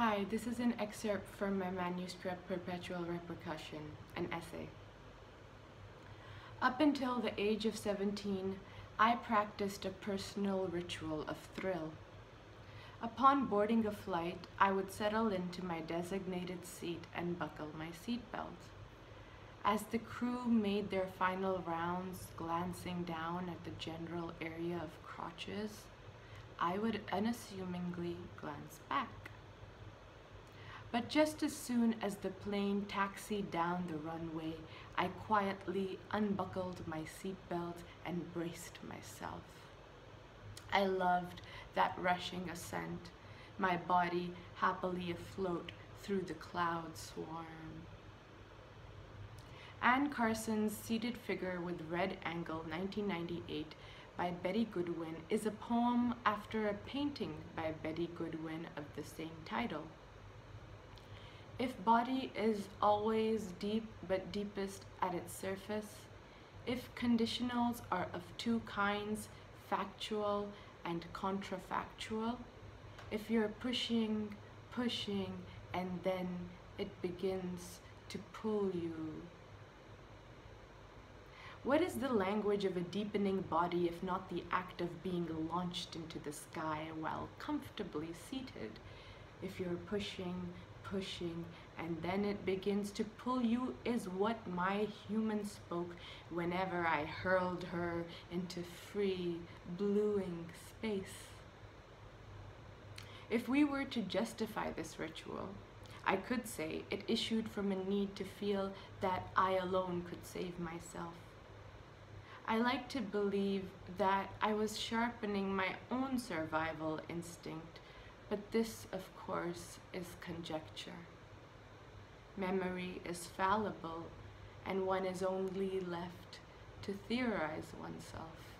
Hi, this is an excerpt from my manuscript Perpetual Repercussion, an essay. Up until the age of 17, I practiced a personal ritual of thrill. Upon boarding a flight, I would settle into my designated seat and buckle my seatbelt. As the crew made their final rounds, glancing down at the general area of crotches, I would unassumingly glance back. But just as soon as the plane taxied down the runway, I quietly unbuckled my seatbelt and braced myself. I loved that rushing ascent, my body happily afloat through the cloud swarm. Carson's Seated Figure with Red Angle, 1998, by Betty Goodwin, is a poem after a painting by Betty Goodwin of the same title. If body is always deep but deepest at its surface, if conditionals are of two kinds, factual and contrafactual, if you're pushing, and then it begins to pull you. What is the language of a deepening body if not the act of being launched into the sky while comfortably seated? If you're pushing, and then it begins to pull you is what my human spoke whenever I hurled her into free, bluing space. If we were to justify this ritual, I could say it issued from a need to feel that I alone could save myself. I like to believe that I was sharpening my own survival instinct, but this, of course, is conjecture. Memory is fallible, and one is only left to theorize oneself.